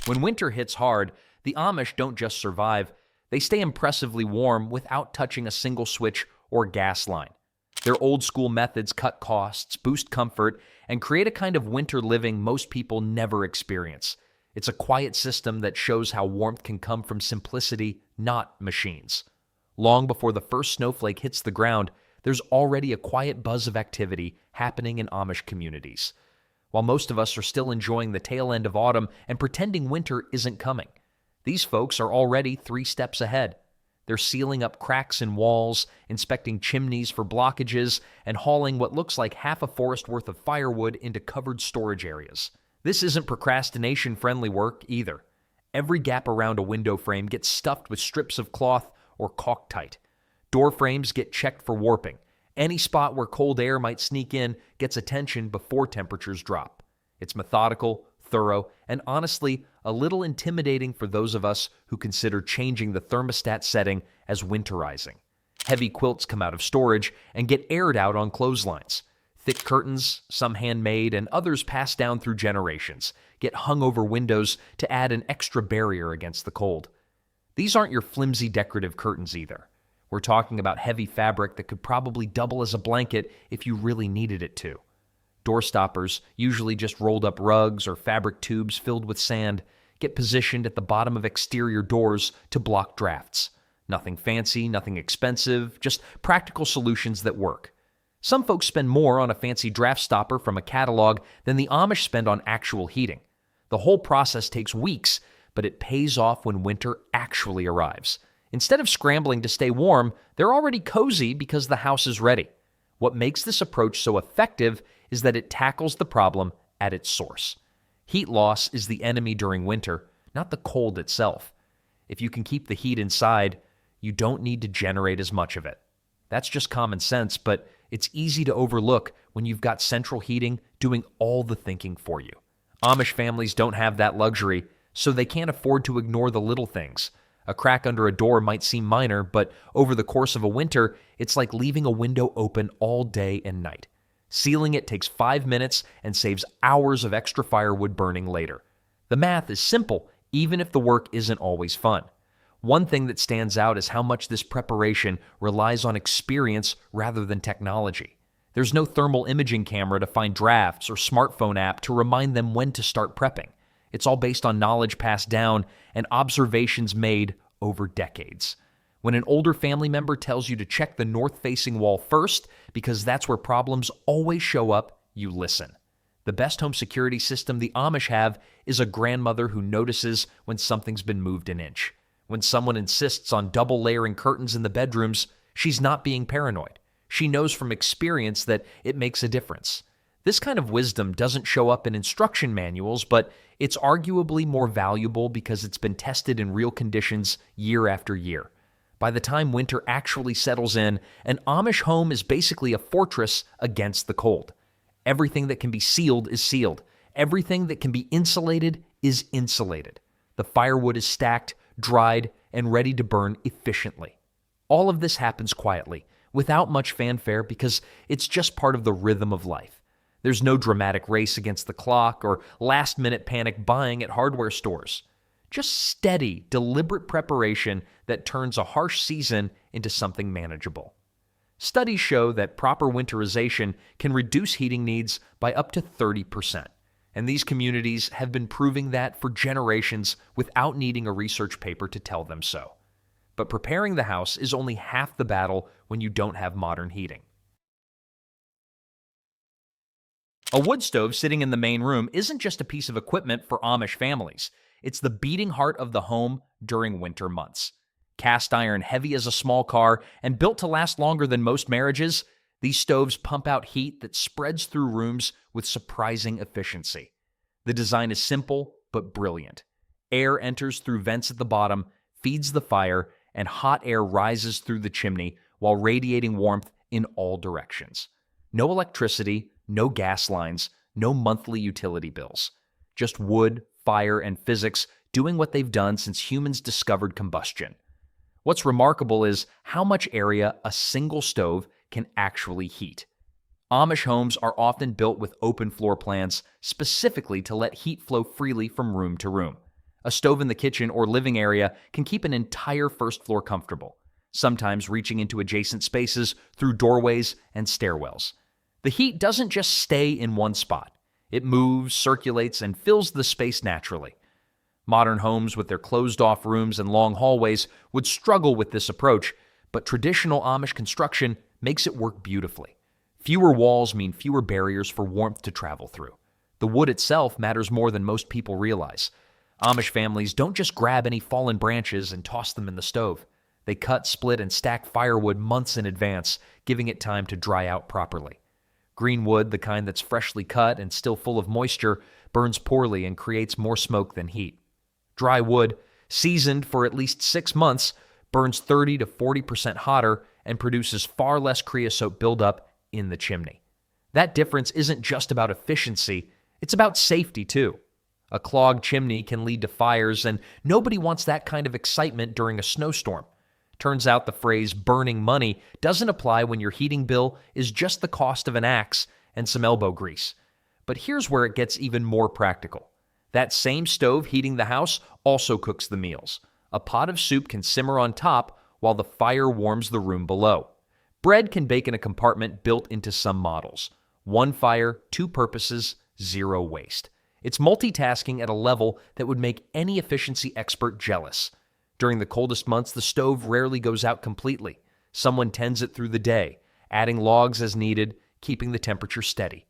When winter hits hard, the Amish don't just survive, they stay impressively warm without touching a single switch or gas line. Their old-school methods cut costs, boost comfort, and create a kind of winter living most people never experience. It's a quiet system that shows how warmth can come from simplicity, not machines. Long before the first snowflake hits the ground, there's already a quiet buzz of activity happening in Amish communities. While most of us are still enjoying the tail end of autumn and pretending winter isn't coming, these folks are already 3 steps ahead. They're sealing up cracks in walls, inspecting chimneys for blockages, and hauling what looks like half a forest worth of firewood into covered storage areas. This isn't procrastination-friendly work either. Every gap around a window frame gets stuffed with strips of cloth or caulk tight. Door frames get checked for warping. Any spot where cold air might sneak in gets attention before temperatures drop. It's methodical, thorough, and honestly, a little intimidating for those of us who consider changing the thermostat setting as winterizing. Heavy quilts come out of storage and get aired out on clotheslines. Thick curtains, some handmade and others passed down through generations, get hung over windows to add an extra barrier against the cold. These aren't your flimsy decorative curtains either. We're talking about heavy fabric that could probably double as a blanket if you really needed it to. Door stoppers, usually just rolled up rugs or fabric tubes filled with sand, get positioned at the bottom of exterior doors to block drafts. Nothing fancy, nothing expensive, just practical solutions that work. Some folks spend more on a fancy draft stopper from a catalog than the Amish spend on actual heating. The whole process takes weeks, but it pays off when winter actually arrives. Instead of scrambling to stay warm, they're already cozy because the house is ready. What makes this approach so effective is that it tackles the problem at its source. Heat loss is the enemy during winter, not the cold itself. If you can keep the heat inside, you don't need to generate as much of it. That's just common sense, but it's easy to overlook when you've got central heating doing all the thinking for you. Amish families don't have that luxury, so they can't afford to ignore the little things. A crack under a door might seem minor, but over the course of a winter, it's like leaving a window open all day and night. Sealing it takes 5 minutes and saves hours of extra firewood burning later. The math is simple, even if the work isn't always fun. One thing that stands out is how much this preparation relies on experience rather than technology. There's no thermal imaging camera to find drafts or smartphone app to remind them when to start prepping. It's all based on knowledge passed down and observations made over decades. When an older family member tells you to check the north-facing wall first because that's where problems always show up, you listen. The best home security system the Amish have is a grandmother who notices when something's been moved an inch. When someone insists on double layering curtains in the bedrooms, she's not being paranoid. She knows from experience that it makes a difference. This kind of wisdom doesn't show up in instruction manuals, but it's arguably more valuable because it's been tested in real conditions year after year. By the time winter actually settles in, an Amish home is basically a fortress against the cold. Everything that can be sealed is sealed. Everything that can be insulated is insulated. The firewood is stacked, dried, and ready to burn efficiently. All of this happens quietly, without much fanfare, because it's just part of the rhythm of life. There's no dramatic race against the clock or last-minute panic buying at hardware stores. Just steady, deliberate preparation that turns a harsh season into something manageable. Studies show that proper winterization can reduce heating needs by up to 30%. And these communities have been proving that for generations without needing a research paper to tell them so. But preparing the house is only half the battle when you don't have modern heating. A wood stove sitting in the main room isn't just a piece of equipment for Amish families. It's the beating heart of the home during winter months. Cast iron heavy as a small car and built to last longer than most marriages, these stoves pump out heat that spreads through rooms with surprising efficiency. The design is simple but brilliant. Air enters through vents at the bottom, feeds the fire, and hot air rises through the chimney while radiating warmth in all directions. No electricity, no gas lines, no monthly utility bills. Just wood, fire, and physics doing what they've done since humans discovered combustion. What's remarkable is how much area a single stove can actually heat. Amish homes are often built with open floor plans specifically to let heat flow freely from room to room. A stove in the kitchen or living area can keep an entire first floor comfortable, sometimes reaching into adjacent spaces through doorways and stairwells. The heat doesn't just stay in one spot. It moves, circulates, and fills the space naturally. Modern homes with their closed-off rooms and long hallways would struggle with this approach, but traditional Amish construction makes it work beautifully. Fewer walls mean fewer barriers for warmth to travel through. The wood itself matters more than most people realize. Amish families don't just grab any fallen branches and toss them in the stove. They cut, split, and stack firewood months in advance, giving it time to dry out properly. Green wood, the kind that's freshly cut and still full of moisture, burns poorly and creates more smoke than heat. Dry wood, seasoned for at least 6 months, burns 30 to 40% hotter and produces far less creosote buildup in the chimney. That difference isn't just about efficiency, it's about safety too. A clogged chimney can lead to fires, and nobody wants that kind of excitement during a snowstorm. Turns out the phrase burning money doesn't apply when your heating bill is just the cost of an axe and some elbow grease. But here's where it gets even more practical. That same stove heating the house also cooks the meals. A pot of soup can simmer on top while the fire warms the room below. Bread can bake in a compartment built into some models. One fire, two purposes, zero waste. It's multitasking at a level that would make any efficiency expert jealous. During the coldest months, the stove rarely goes out completely. Someone tends it through the day, adding logs as needed, keeping the temperature steady.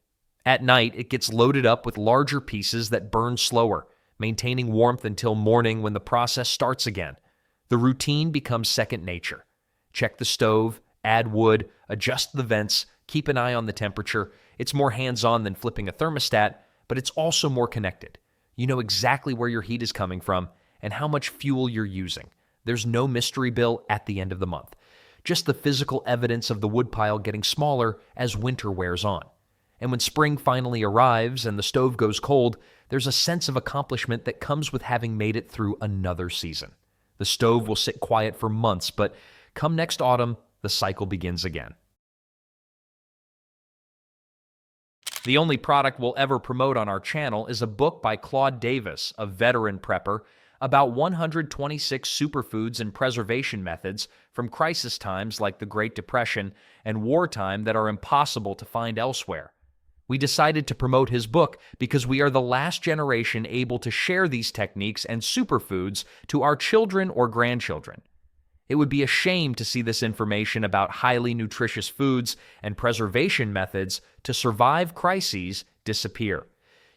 At night, it gets loaded up with larger pieces that burn slower, maintaining warmth until morning when the process starts again. The routine becomes second nature. Check the stove, add wood, adjust the vents, keep an eye on the temperature. It's more hands-on than flipping a thermostat, but it's also more connected. You know exactly where your heat is coming from and how much fuel you're using. There's no mystery bill at the end of the month. Just the physical evidence of the woodpile getting smaller as winter wears on. And when spring finally arrives and the stove goes cold, there's a sense of accomplishment that comes with having made it through another season. The stove will sit quiet for months, but come next autumn, the cycle begins again. The only product we'll ever promote on our channel is a book by Claude Davis, a veteran prepper, about 126 superfoods and preservation methods from crisis times like the Great Depression and wartime that are impossible to find elsewhere. We decided to promote his book because we are the last generation able to share these techniques and superfoods to our children or grandchildren. It would be a shame to see this information about highly nutritious foods and preservation methods to survive crises disappear.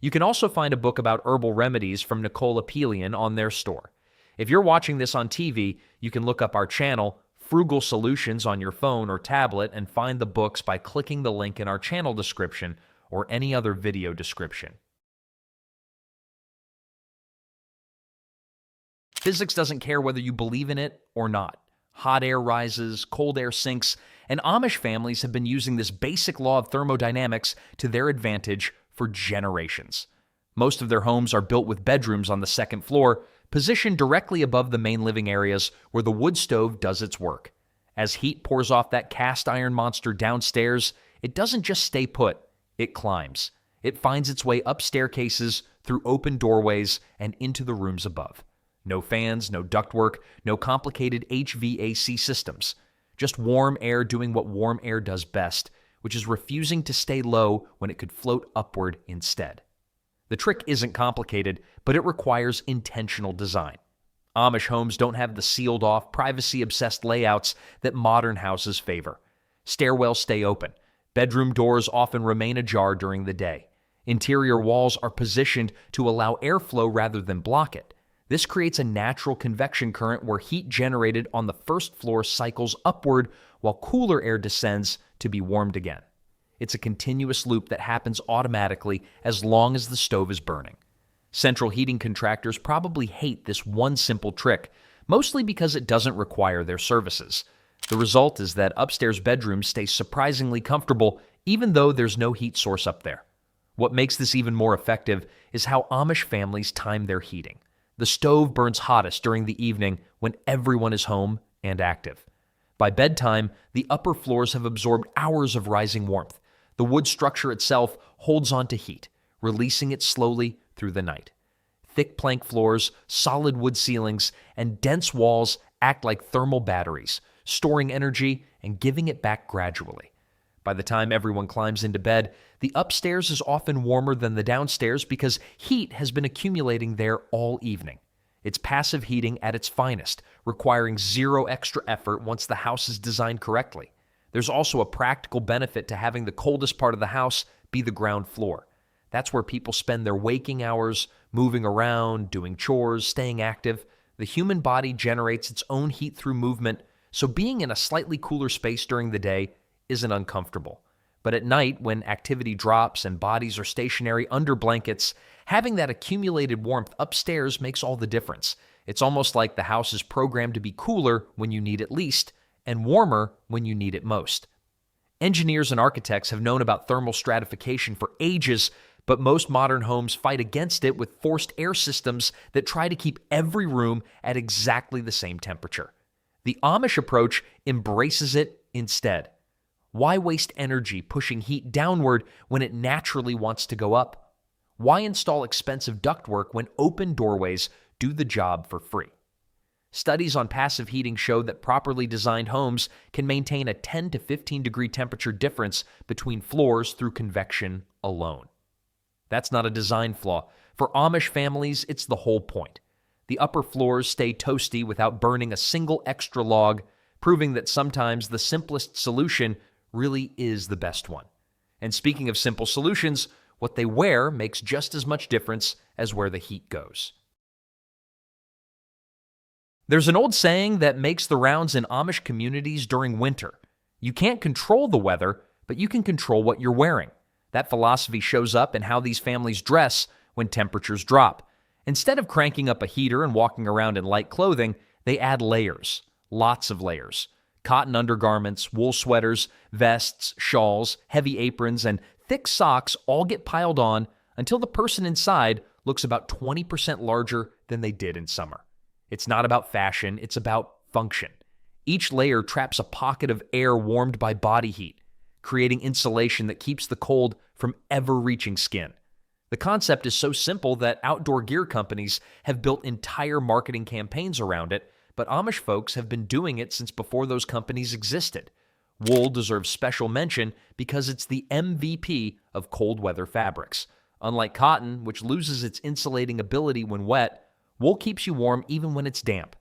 You can also find a book about herbal remedies from Nicole Apelian on their store. If you're watching this on TV, you can look up our channel, Frugal Solutions, on your phone or tablet and find the books by clicking the link in our channel description or any other video description. Physics doesn't care whether you believe in it or not. Hot air rises, cold air sinks, and Amish families have been using this basic law of thermodynamics to their advantage for generations. Most of their homes are built with bedrooms on the second floor, positioned directly above the main living areas where the wood stove does its work. As heat pours off that cast iron monster downstairs, it doesn't just stay put, it climbs. It finds its way up staircases, through open doorways, and into the rooms above. No fans, no ductwork, no complicated HVAC systems. Just warm air doing what warm air does best, which is refusing to stay low when it could float upward instead. The trick isn't complicated, but it requires intentional design. Amish homes don't have the sealed-off, privacy-obsessed layouts that modern houses favor. Stairwells stay open. Bedroom doors often remain ajar during the day. Interior walls are positioned to allow airflow rather than block it. This creates a natural convection current where heat generated on the first floor cycles upward while cooler air descends to be warmed again. It's a continuous loop that happens automatically as long as the stove is burning. Central heating contractors probably hate this one simple trick, mostly because it doesn't require their services. The result is that upstairs bedrooms stay surprisingly comfortable even though there's no heat source up there. What makes this even more effective is how Amish families time their heating. The stove burns hottest during the evening when everyone is home and active. By bedtime, the upper floors have absorbed hours of rising warmth. The wood structure itself holds on to heat, releasing it slowly through the night. Thick plank floors, solid wood ceilings, and dense walls act like thermal batteries, storing energy and giving it back gradually. By the time everyone climbs into bed, the upstairs is often warmer than the downstairs because heat has been accumulating there all evening. It's passive heating at its finest, requiring zero extra effort once the house is designed correctly. There's also a practical benefit to having the coldest part of the house be the ground floor. That's where people spend their waking hours, moving around, doing chores, staying active. The human body generates its own heat through movement, so being in a slightly cooler space during the day isn't uncomfortable. But at night, when activity drops and bodies are stationary under blankets, having that accumulated warmth upstairs makes all the difference. It's almost like the house is programmed to be cooler when you need it least, and warmer when you need it most. Engineers and architects have known about thermal stratification for ages, but most modern homes fight against it with forced air systems that try to keep every room at exactly the same temperature. The Amish approach embraces it instead. Why waste energy pushing heat downward when it naturally wants to go up? Why install expensive ductwork when open doorways do the job for free? Studies on passive heating show that properly designed homes can maintain a 10 to 15 degree temperature difference between floors through convection alone. That's not a design flaw. For Amish families, it's the whole point. The upper floors stay toasty without burning a single extra log, proving that sometimes the simplest solution really is the best one. And speaking of simple solutions, what they wear makes just as much difference as where the heat goes. There's an old saying that makes the rounds in Amish communities during winter. You can't control the weather, but you can control what you're wearing. That philosophy shows up in how these families dress when temperatures drop. Instead of cranking up a heater and walking around in light clothing, they add layers, lots of layers. Cotton undergarments, wool sweaters, vests, shawls, heavy aprons, and thick socks all get piled on until the person inside looks about 20% larger than they did in summer. It's not about fashion, it's about function. Each layer traps a pocket of air warmed by body heat, creating insulation that keeps the cold from ever reaching skin. The concept is so simple that outdoor gear companies have built entire marketing campaigns around it, but Amish folks have been doing it since before those companies existed. Wool deserves special mention because it's the MVP of cold weather fabrics. Unlike cotton, which loses its insulating ability when wet, wool keeps you warm even when it's damp.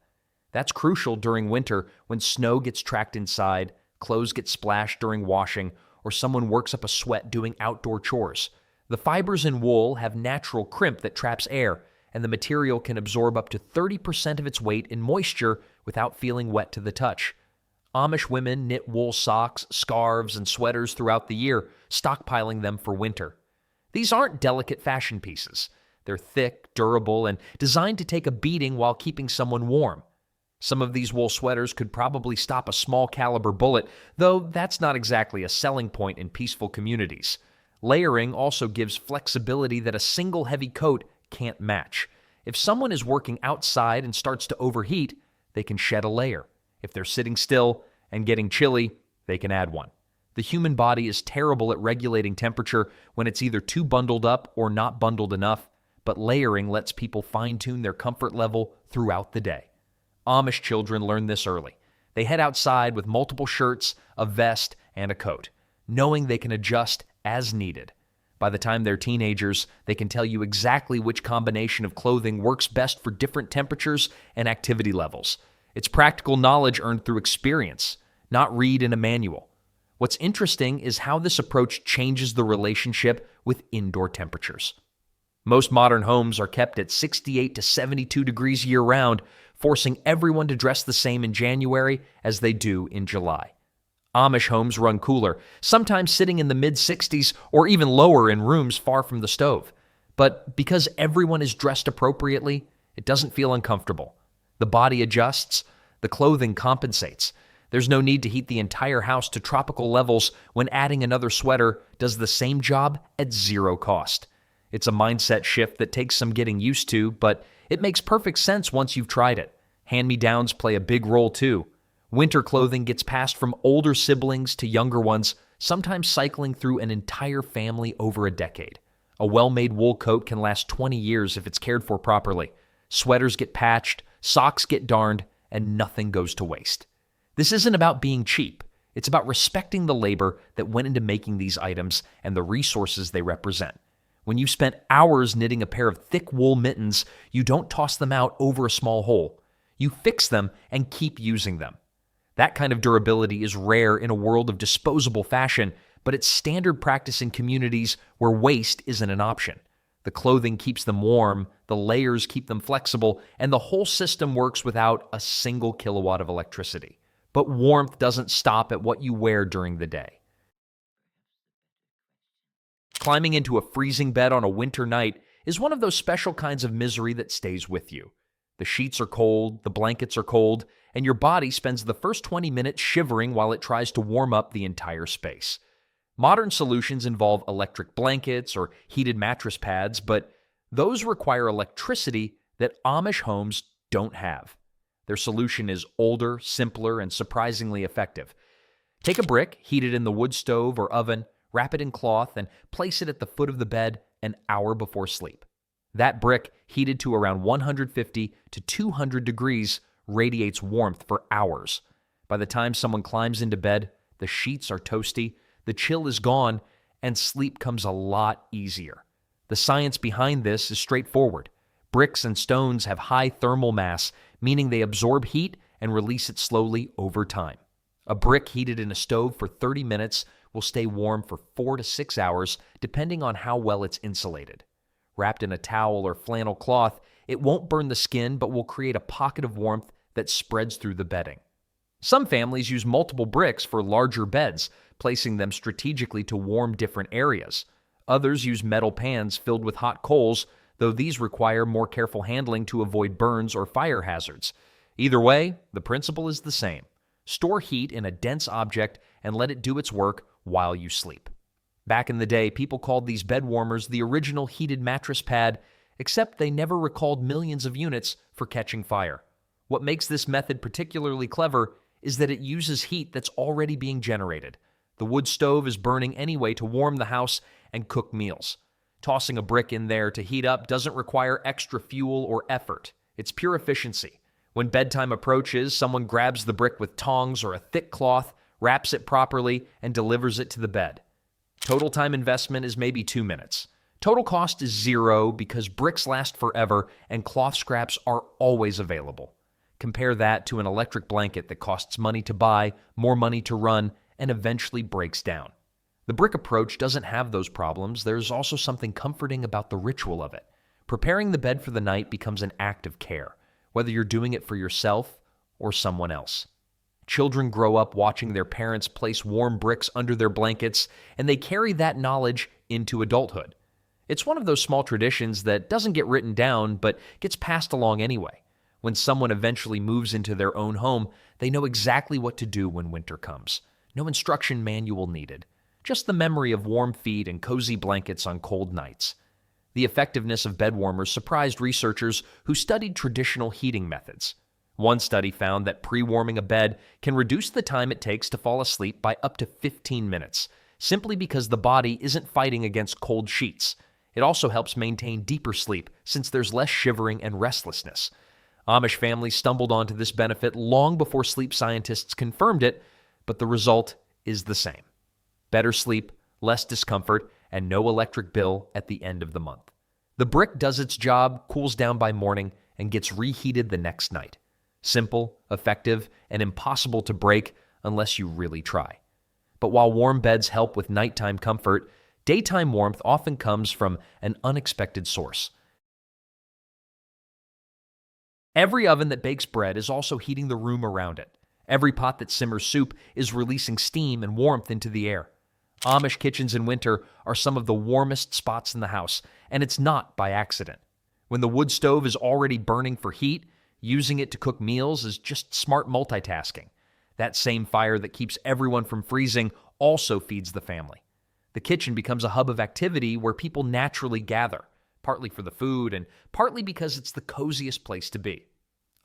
That's crucial during winter when snow gets tracked inside, clothes get splashed during washing, or someone works up a sweat doing outdoor chores. The fibers in wool have natural crimp that traps air, and the material can absorb up to 30% of its weight in moisture without feeling wet to the touch. Amish women knit wool socks, scarves, and sweaters throughout the year, stockpiling them for winter. These aren't delicate fashion pieces. They're thick, durable, and designed to take a beating while keeping someone warm. Some of these wool sweaters could probably stop a small caliber bullet, though that's not exactly a selling point in peaceful communities. Layering also gives flexibility that a single heavy coat can't match. If someone is working outside and starts to overheat, they can shed a layer. If they're sitting still and getting chilly, they can add one. The human body is terrible at regulating temperature when it's either too bundled up or not bundled enough, but layering lets people fine-tune their comfort level throughout the day. Amish children learn this early. They head outside with multiple shirts, a vest, and a coat, knowing they can adjust as needed. By the time they're teenagers, they can tell you exactly which combination of clothing works best for different temperatures and activity levels. It's practical knowledge earned through experience, not read in a manual. What's interesting is how this approach changes the relationship with indoor temperatures. Most modern homes are kept at 68 to 72 degrees year-round, forcing everyone to dress the same in January as they do in July. Amish homes run cooler, sometimes sitting in the mid-60s or even lower in rooms far from the stove. But because everyone is dressed appropriately, it doesn't feel uncomfortable. The body adjusts, the clothing compensates. There's no need to heat the entire house to tropical levels when adding another sweater does the same job at zero cost. It's a mindset shift that takes some getting used to, but it makes perfect sense once you've tried it. Hand-me-downs play a big role too. Winter clothing gets passed from older siblings to younger ones, sometimes cycling through an entire family over a decade. A well-made wool coat can last 20 years if it's cared for properly. Sweaters get patched, socks get darned, and nothing goes to waste. This isn't about being cheap. It's about respecting the labor that went into making these items and the resources they represent. When you've spent hours knitting a pair of thick wool mittens, you don't toss them out over a small hole. You fix them and keep using them. That kind of durability is rare in a world of disposable fashion, but it's standard practice in communities where waste isn't an option. The clothing keeps them warm, the layers keep them flexible, and the whole system works without a single kilowatt of electricity. But warmth doesn't stop at what you wear during the day. Climbing into a freezing bed on a winter night is one of those special kinds of misery that stays with you. The sheets are cold, the blankets are cold, and your body spends the first 20 minutes shivering while it tries to warm up the entire space. Modern solutions involve electric blankets or heated mattress pads, but those require electricity that Amish homes don't have. Their solution is older, simpler, and surprisingly effective. Take a brick, heat it in the wood stove or oven, wrap it in cloth, and place it at the foot of the bed an hour before sleep. That brick, heated to around 150 to 200 degrees, radiates warmth for hours. By the time someone climbs into bed, the sheets are toasty, the chill is gone, and sleep comes a lot easier. The science behind this is straightforward. Bricks and stones have high thermal mass, meaning they absorb heat and release it slowly over time. A brick heated in a stove for 30 minutes will stay warm for 4 to 6 hours, depending on how well it's insulated. Wrapped in a towel or flannel cloth, it won't burn the skin but will create a pocket of warmth that spreads through the bedding. Some families use multiple bricks for larger beds, placing them strategically to warm different areas. Others use metal pans filled with hot coals, though these require more careful handling to avoid burns or fire hazards. Either way, the principle is the same. Store heat in a dense object and let it do its work while you sleep. Back in the day, people called these bed warmers the original heated mattress pad, except they never recalled millions of units for catching fire. What makes this method particularly clever is that it uses heat that's already being generated. The wood stove is burning anyway to warm the house and cook meals. Tossing a brick in there to heat up doesn't require extra fuel or effort. It's pure efficiency. When bedtime approaches, someone grabs the brick with tongs or a thick cloth, wraps it properly, and delivers it to the bed. Total time investment is maybe 2 minutes. Total cost is zero because bricks last forever and cloth scraps are always available. Compare that to an electric blanket that costs money to buy, more money to run, and eventually breaks down. The brick approach doesn't have those problems. There's also something comforting about the ritual of it. Preparing the bed for the night becomes an act of care, whether you're doing it for yourself or someone else. Children grow up watching their parents place warm bricks under their blankets, and they carry that knowledge into adulthood. It's one of those small traditions that doesn't get written down, but gets passed along anyway. When someone eventually moves into their own home, they know exactly what to do when winter comes. No instruction manual needed. Just the memory of warm feet and cozy blankets on cold nights. The effectiveness of bed warmers surprised researchers who studied traditional heating methods. One study found that pre-warming a bed can reduce the time it takes to fall asleep by up to 15 minutes, simply because the body isn't fighting against cold sheets. It also helps maintain deeper sleep since there's less shivering and restlessness. Amish families stumbled onto this benefit long before sleep scientists confirmed it, but the result is the same. Better sleep, less discomfort, and no electric bill at the end of the month. The brick does its job, cools down by morning, and gets reheated the next night. Simple, effective, and impossible to break unless you really try. But while warm beds help with nighttime comfort, daytime warmth often comes from an unexpected source. Every oven that bakes bread is also heating the room around it. Every pot that simmers soup is releasing steam and warmth into the air. Amish kitchens in winter are some of the warmest spots in the house, and it's not by accident. When the wood stove is already burning for heat, using it to cook meals is just smart multitasking. That same fire that keeps everyone from freezing also feeds the family. The kitchen becomes a hub of activity where people naturally gather, partly for the food and partly because it's the coziest place to be.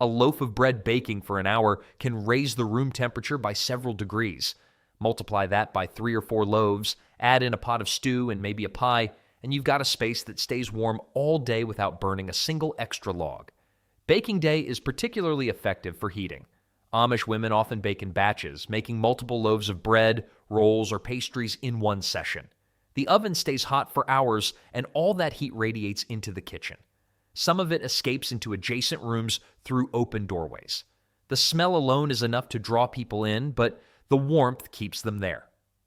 A loaf of bread baking for an hour can raise the room temperature by several degrees. Multiply that by 3 or 4 loaves, add in a pot of stew and maybe a pie, and you've got a space that stays warm all day without burning a single extra log. Baking day is particularly effective for heating. Amish women often bake in batches, making multiple loaves of bread, rolls, or pastries in one session. The oven stays hot for hours, and all that heat radiates into the kitchen. Some of it escapes into adjacent rooms through open doorways. The smell alone is enough to draw people in, but the warmth keeps them there.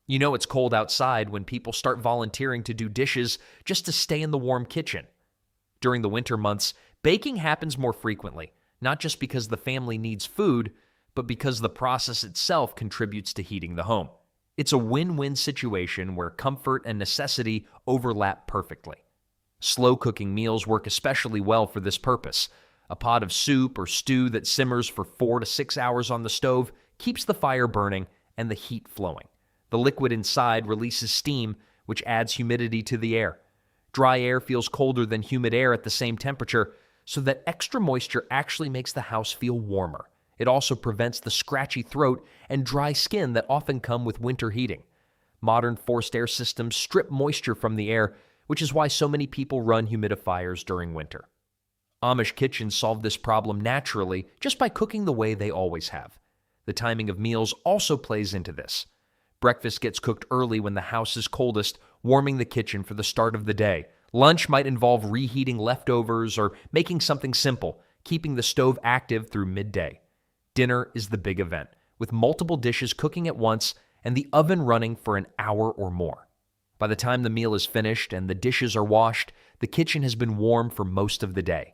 You know it's cold outside when people start volunteering to do dishes just to stay in the warm kitchen. During the winter months, baking happens more frequently, not just because the family needs food, but because the process itself contributes to heating the home. It's a win-win situation where comfort and necessity overlap perfectly. Slow cooking meals work especially well for this purpose. A pot of soup or stew that simmers for 4 to 6 hours on the stove keeps the fire burning and the heat flowing. The liquid inside releases steam, which adds humidity to the air. Dry air feels colder than humid air at the same temperature, so that extra moisture actually makes the house feel warmer. It also prevents the scratchy throat and dry skin that often come with winter heating. Modern forced air systems strip moisture from the air, which is why so many people run humidifiers during winter. Amish kitchens solve this problem naturally just by cooking the way they always have. The timing of meals also plays into this. Breakfast gets cooked early when the house is coldest, warming the kitchen for the start of the day. Lunch might involve reheating leftovers or making something simple, keeping the stove active through midday. Dinner is the big event, with multiple dishes cooking at once and the oven running for an hour or more. By the time the meal is finished and the dishes are washed, the kitchen has been warm for most of the day.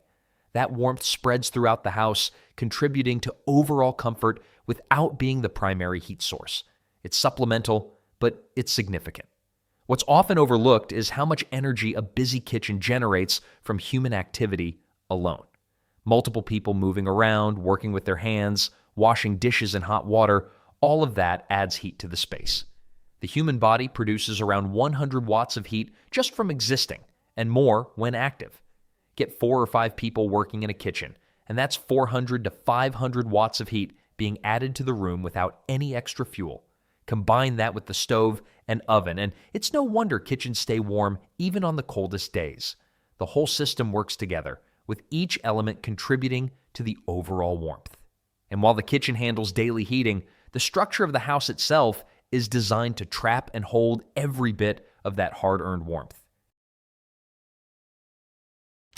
That warmth spreads throughout the house, contributing to overall comfort without being the primary heat source. It's supplemental, but it's significant. What's often overlooked is how much energy a busy kitchen generates from human activity alone. Multiple people moving around, working with their hands, washing dishes in hot water, all of that adds heat to the space. The human body produces around 100 watts of heat just from existing, and more when active. Get 4 or 5 people working in a kitchen, and that's 400 to 500 watts of heat being added to the room without any extra fuel. Combine that with the stove and oven, and it's no wonder kitchens stay warm even on the coldest days. The whole system works together, with each element contributing to the overall warmth. And while the kitchen handles daily heating, the structure of the house itself is designed to trap and hold every bit of that hard-earned warmth.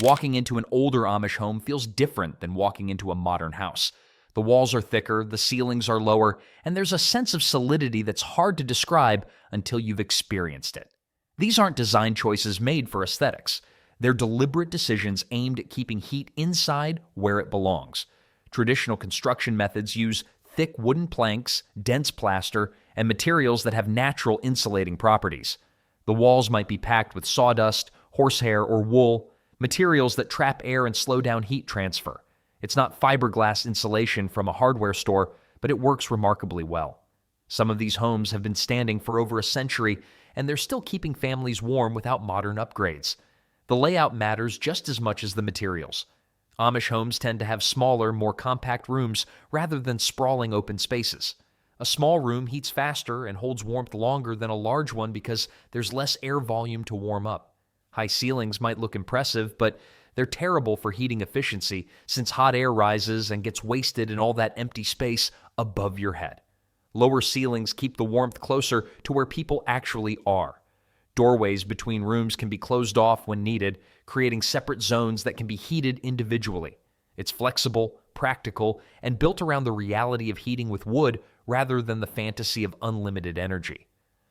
Walking into an older Amish home feels different than walking into a modern house. The walls are thicker, the ceilings are lower, and there's a sense of solidity that's hard to describe until you've experienced it. These aren't design choices made for aesthetics. They're deliberate decisions aimed at keeping heat inside where it belongs. Traditional construction methods use thick wooden planks, dense plaster, and materials that have natural insulating properties. The walls might be packed with sawdust, horsehair, or wool, materials that trap air and slow down heat transfer. It's not fiberglass insulation from a hardware store, but it works remarkably well. Some of these homes have been standing for over a century, and they're still keeping families warm without modern upgrades. The layout matters just as much as the materials. Amish homes tend to have smaller, more compact rooms rather than sprawling open spaces. A small room heats faster and holds warmth longer than a large one because there's less air volume to warm up. High ceilings might look impressive, but they're terrible for heating efficiency since hot air rises and gets wasted in all that empty space above your head. Lower ceilings keep the warmth closer to where people actually are. Doorways between rooms can be closed off when needed, creating separate zones that can be heated individually. It's flexible, practical, and built around the reality of heating with wood rather than the fantasy of unlimited energy.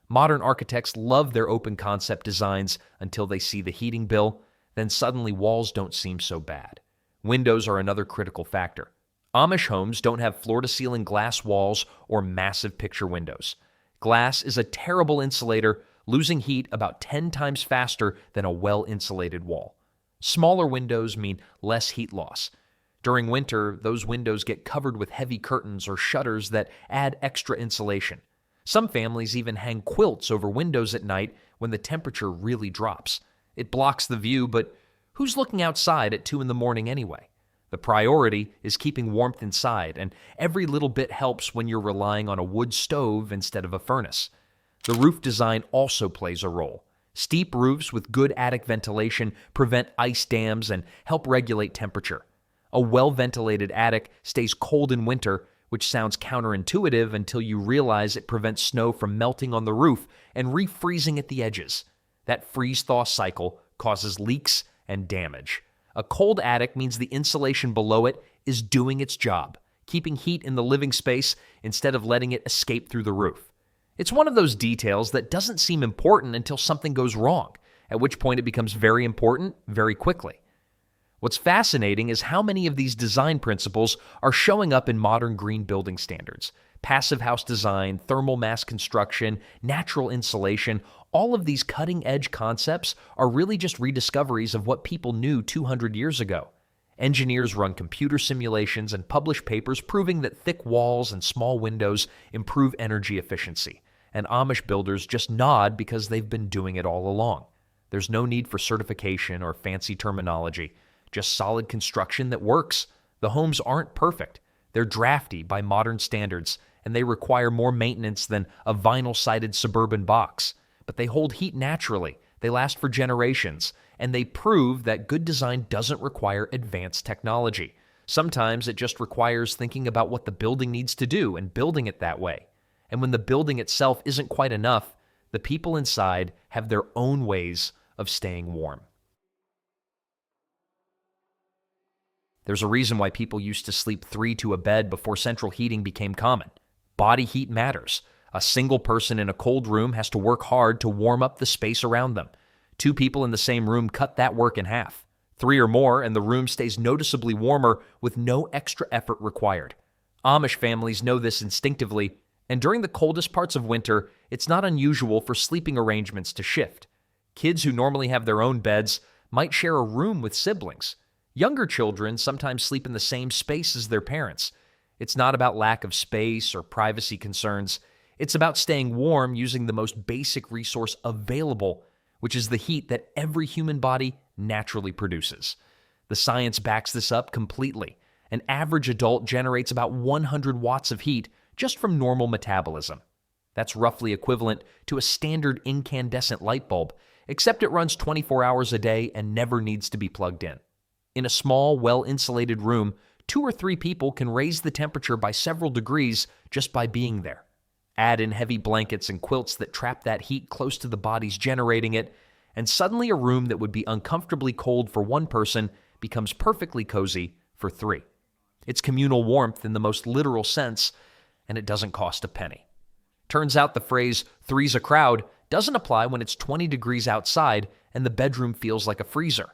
Modern architects love their open concept designs until they see the heating bill, then suddenly walls don't seem so bad. Windows are another critical factor. Amish homes don't have floor-to-ceiling glass walls or massive picture windows. Glass is a terrible insulator, losing heat about 10 times faster than a well-insulated wall. Smaller windows mean less heat loss. During winter, those windows get covered with heavy curtains or shutters that add extra insulation. Some families even hang quilts over windows at night when the temperature really drops. It blocks the view, but who's looking outside at 2 in the morning anyway? The priority is keeping warmth inside, and every little bit helps when you're relying on a wood stove instead of a furnace. The roof design also plays a role. Steep roofs with good attic ventilation prevent ice dams and help regulate temperature. A well-ventilated attic stays cold in winter, which sounds counterintuitive until you realize it prevents snow from melting on the roof and refreezing at the edges. That freeze-thaw cycle causes leaks and damage. A cold attic means the insulation below it is doing its job, keeping heat in the living space instead of letting it escape through the roof. It's one of those details that doesn't seem important until something goes wrong, at which point it becomes very important very quickly. What's fascinating is how many of these design principles are showing up in modern green building standards. Passive house design, thermal mass construction, natural insulation, all of these cutting-edge concepts are really just rediscoveries of what people knew 200 years ago. Engineers run computer simulations and publish papers proving that thick walls and small windows improve energy efficiency. And Amish builders just nod because they've been doing it all along. There's no need for certification or fancy terminology, just solid construction that works. The homes aren't perfect. They're drafty by modern standards, and they require more maintenance than a vinyl-sided suburban box. But they hold heat naturally, they last for generations, and they prove that good design doesn't require advanced technology. Sometimes it just requires thinking about what the building needs to do and building it that way. And when the building itself isn't quite enough, the people inside have their own ways of staying warm. There's a reason why people used to sleep 3 to a bed before central heating became common. Body heat matters. A single person in a cold room has to work hard to warm up the space around them. 2 people in the same room cut that work in half. 3 or more, and the room stays noticeably warmer with no extra effort required. Amish families know this instinctively, and during the coldest parts of winter, it's not unusual for sleeping arrangements to shift. Kids who normally have their own beds might share a room with siblings. Younger children sometimes sleep in the same space as their parents. It's not about lack of space or privacy concerns. It's about staying warm using the most basic resource available, which is the heat that every human body naturally produces. The science backs this up completely. An average adult generates about 100 watts of heat just from normal metabolism. That's roughly equivalent to a standard incandescent light bulb, except it runs 24 hours a day and never needs to be plugged in. In a small, well-insulated room, 2 or 3 people can raise the temperature by several degrees just by being there. Add in heavy blankets and quilts that trap that heat close to the bodies generating it, and suddenly a room that would be uncomfortably cold for 1 person becomes perfectly cozy for 3. It's communal warmth in the most literal sense, and it doesn't cost a penny. Turns out the phrase, "three's a crowd," doesn't apply when it's 20 degrees outside and the bedroom feels like a freezer.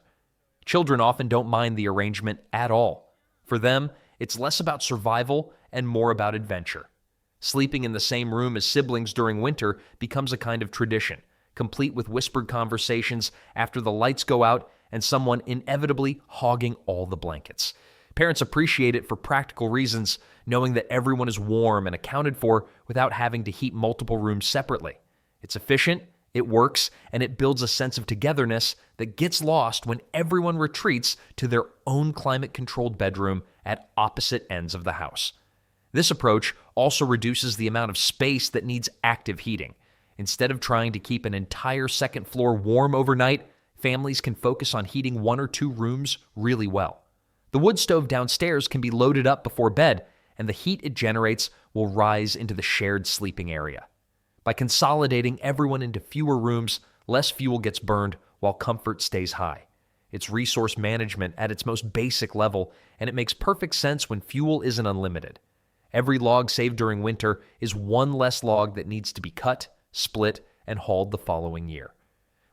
Children often don't mind the arrangement at all. For them, it's less about survival and more about adventure. Sleeping in the same room as siblings during winter becomes a kind of tradition, complete with whispered conversations after the lights go out and someone inevitably hogging all the blankets. Parents appreciate it for practical reasons, knowing that everyone is warm and accounted for without having to heat multiple rooms separately. It's efficient, it works, and it builds a sense of togetherness that gets lost when everyone retreats to their own climate-controlled bedroom at opposite ends of the house. This approach also reduces the amount of space that needs active heating. Instead of trying to keep an entire second floor warm overnight, families can focus on heating 1 or 2 rooms really well. The wood stove downstairs can be loaded up before bed, and the heat it generates will rise into the shared sleeping area. By consolidating everyone into fewer rooms, less fuel gets burned while comfort stays high. It's resource management at its most basic level, and it makes perfect sense when fuel isn't unlimited. Every log saved during winter is 1 less log that needs to be cut, split, and hauled the following year.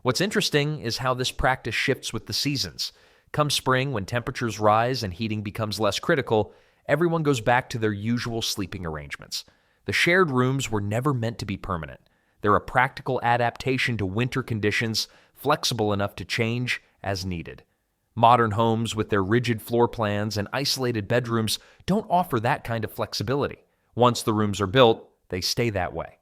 What's interesting is how this practice shifts with the seasons. Come spring, when temperatures rise and heating becomes less critical, everyone goes back to their usual sleeping arrangements. The shared rooms were never meant to be permanent. They're a practical adaptation to winter conditions, flexible enough to change as needed. Modern homes with their rigid floor plans and isolated bedrooms don't offer that kind of flexibility. Once the rooms are built, they stay that way.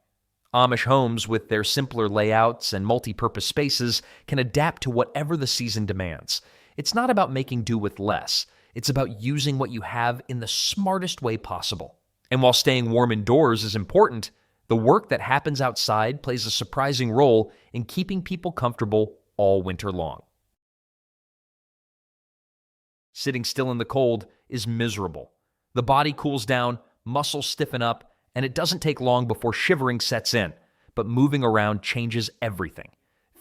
Amish homes with their simpler layouts and multi-purpose spaces can adapt to whatever the season demands. It's not about making do with less. It's about using what you have in the smartest way possible. And while staying warm indoors is important, The work that happens outside plays a surprising role in keeping people comfortable all winter long. Sitting still in the cold is miserable. The body cools down, muscles stiffen up, and it doesn't take long before shivering sets in. But moving around changes everything.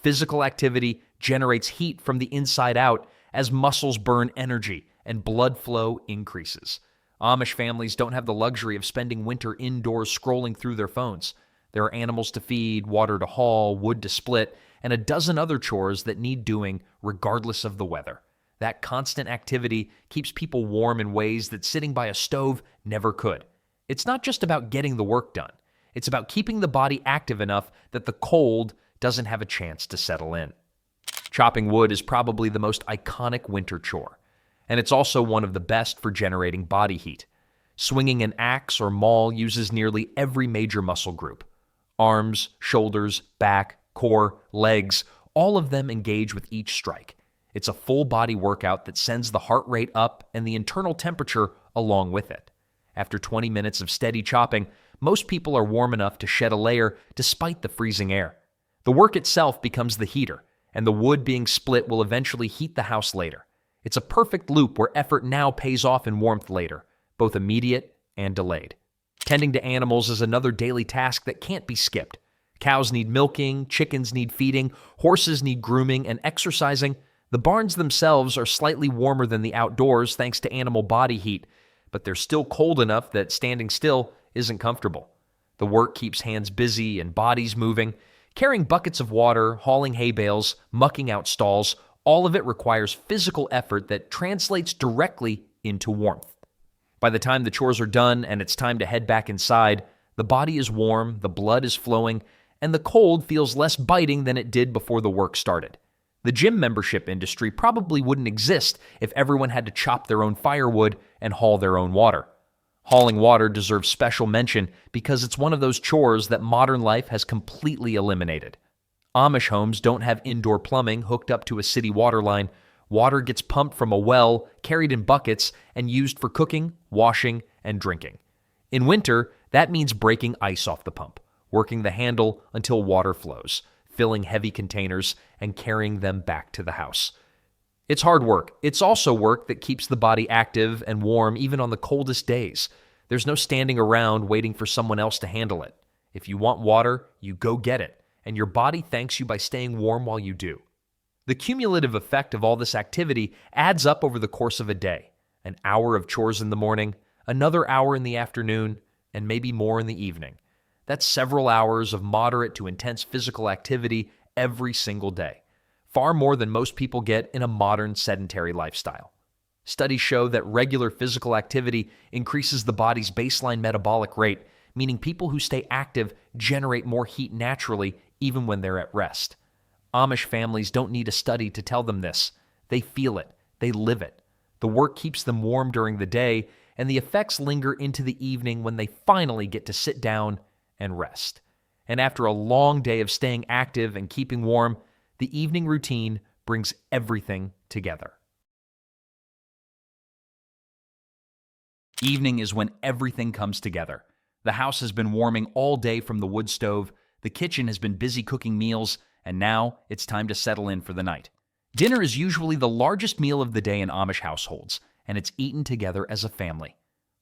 Physical activity generates heat from the inside out as muscles burn energy and blood flow increases. Amish families don't have the luxury of spending winter indoors scrolling through their phones. There are animals to feed, water to haul, wood to split, and a dozen other chores that need doing regardless of the weather. That constant activity keeps people warm in ways that sitting by a stove never could. It's not just about getting the work done. It's about keeping the body active enough that the cold doesn't have a chance to settle in. Chopping wood is probably the most iconic winter chore, and it's also one of the best for generating body heat. Swinging an axe or maul uses nearly every major muscle group. Arms, shoulders, back, core, legs, all of them engage with each strike. It's a full body workout that sends the heart rate up and the internal temperature along with it. After 20 minutes of steady chopping, most people are warm enough to shed a layer despite the freezing air. The work itself becomes the heater, and the wood being split will eventually heat the house later. It's a perfect loop where effort now pays off in warmth later, both immediate and delayed. Tending to animals is another daily task that can't be skipped. Cows need milking, chickens need feeding, horses need grooming and exercising. The barns themselves are slightly warmer than the outdoors thanks to animal body heat, but they're still cold enough that standing still isn't comfortable. The work keeps hands busy and bodies moving. Carrying buckets of water, hauling hay bales, mucking out stalls, all of it requires physical effort that translates directly into warmth. By the time the chores are done and it's time to head back inside, the body is warm, the blood is flowing, and the cold feels less biting than it did before the work started. The gym membership industry probably wouldn't exist if everyone had to chop their own firewood and haul their own water. Hauling water deserves special mention because it's one of those chores that modern life has completely eliminated. Amish homes don't have indoor plumbing hooked up to a city water line. Water gets pumped from a well, carried in buckets, and used for cooking, washing, and drinking. In winter, that means breaking ice off the pump, working the handle until water flows, filling heavy containers, and carrying them back to the house. It's hard work. It's also work that keeps the body active and warm even on the coldest days. There's no standing around waiting for someone else to handle it. If you want water, you go get it, and your body thanks you by staying warm while you do. The cumulative effect of all this activity adds up over the course of a day. An hour of chores in the morning, another hour in the afternoon, and maybe more in the evening. That's several hours of moderate to intense physical activity every single day. Far more than most people get in a modern sedentary lifestyle. Studies show that regular physical activity increases the body's baseline metabolic rate, meaning people who stay active generate more heat naturally even when they're at rest. Amish families don't need a study to tell them this. They feel it. They live it. The work keeps them warm during the day, and the effects linger into the evening when they finally get to sit down and rest. And after a long day of staying active and keeping warm, the evening routine brings everything together. Evening is when everything comes together. The house has been warming all day from the wood stove, the kitchen has been busy cooking meals, and now it's time to settle in for the night. Dinner is usually the largest meal of the day in Amish households, and it's eaten together as a family.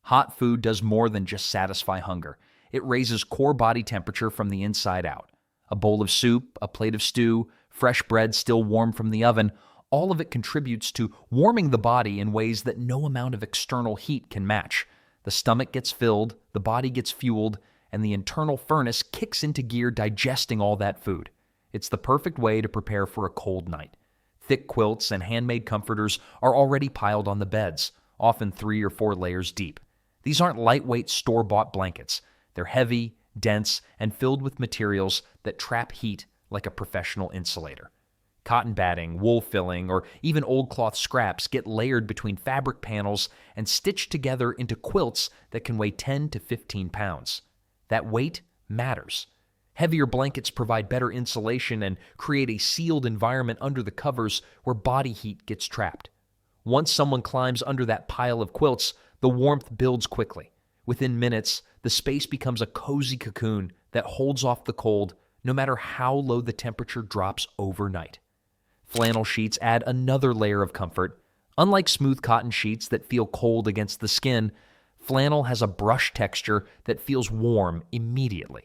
Hot food does more than just satisfy hunger. It raises core body temperature from the inside out. A bowl of soup, a plate of stew, fresh bread still warm from the oven, all of it contributes to warming the body in ways that no amount of external heat can match. The stomach gets filled, the body gets fueled, and the internal furnace kicks into gear digesting all that food. It's the perfect way to prepare for a cold night. Thick quilts and handmade comforters are already piled on the beds, often 3 or 4 layers deep. These aren't lightweight store-bought blankets. They're heavy, dense, and filled with materials that trap heat like a professional insulator. Cotton batting, wool filling, or even old cloth scraps get layered between fabric panels and stitched together into quilts that can weigh 10 to 15 pounds. That weight matters. Heavier blankets provide better insulation and create a sealed environment under the covers where body heat gets trapped. Once someone climbs under that pile of quilts, the warmth builds quickly. Within minutes, the space becomes a cozy cocoon that holds off the cold no matter how low the temperature drops overnight. Flannel sheets add another layer of comfort. Unlike smooth cotton sheets that feel cold against the skin, flannel has a brush texture that feels warm immediately.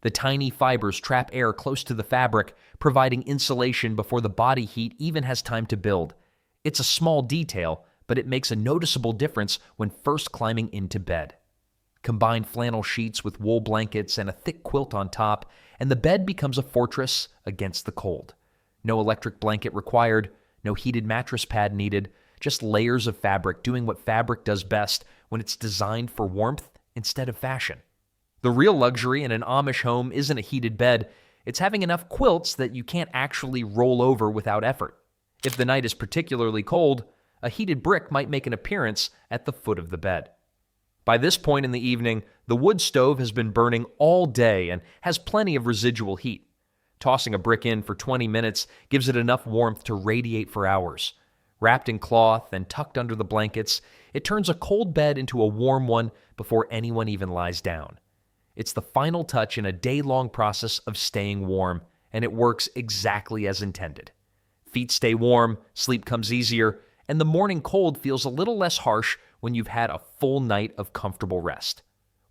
The tiny fibers trap air close to the fabric, providing insulation before the body heat even has time to build. It's a small detail, but it makes a noticeable difference when first climbing into bed. Combine flannel sheets with wool blankets and a thick quilt on top, and the bed becomes a fortress against the cold. No electric blanket required, no heated mattress pad needed, just layers of fabric doing what fabric does best when it's designed for warmth instead of fashion. The real luxury in an Amish home isn't a heated bed, it's having enough quilts that you can't actually roll over without effort. If the night is particularly cold, a heated brick might make an appearance at the foot of the bed. By this point in the evening, the wood stove has been burning all day and has plenty of residual heat. Tossing a brick in for 20 minutes gives it enough warmth to radiate for hours. Wrapped in cloth and tucked under the blankets, it turns a cold bed into a warm one before anyone even lies down. It's the final touch in a day-long process of staying warm, and it works exactly as intended. Feet stay warm, sleep comes easier, and the morning cold feels a little less harsh when you've had a full night of comfortable rest.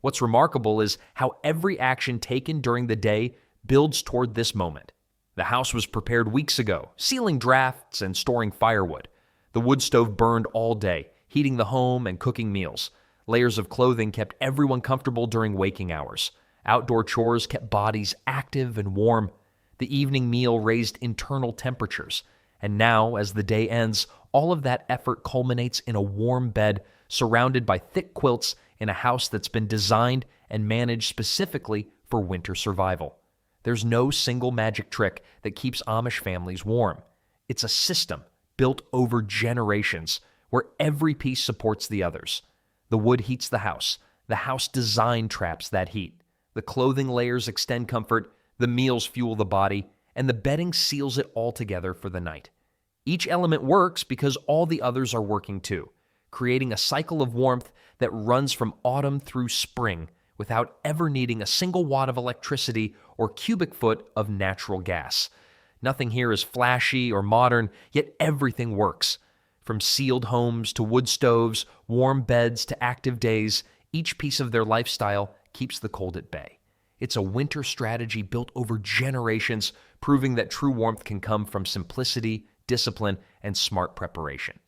What's remarkable is how every action taken during the day builds toward this moment. The house was prepared weeks ago, sealing drafts and storing firewood. The wood stove burned all day, heating the home and cooking meals. Layers of clothing kept everyone comfortable during waking hours. Outdoor chores kept bodies active and warm. The evening meal raised internal temperatures. And now, as the day ends, all of that effort culminates in a warm bed surrounded by thick quilts in a house that's been designed and managed specifically for winter survival. There's no single magic trick that keeps Amish families warm. It's a system built over generations where every piece supports the others. The wood heats the house design traps that heat. The clothing layers extend comfort, the meals fuel the body, and the bedding seals it all together for the night. Each element works because all the others are working too, creating a cycle of warmth that runs from autumn through spring without ever needing a single watt of electricity or cubic foot of natural gas. Nothing here is flashy or modern, yet everything works. From sealed homes to wood stoves, warm beds to active days, each piece of their lifestyle keeps the cold at bay. It's a winter strategy built over generations, proving that true warmth can come from simplicity, discipline, and smart preparation.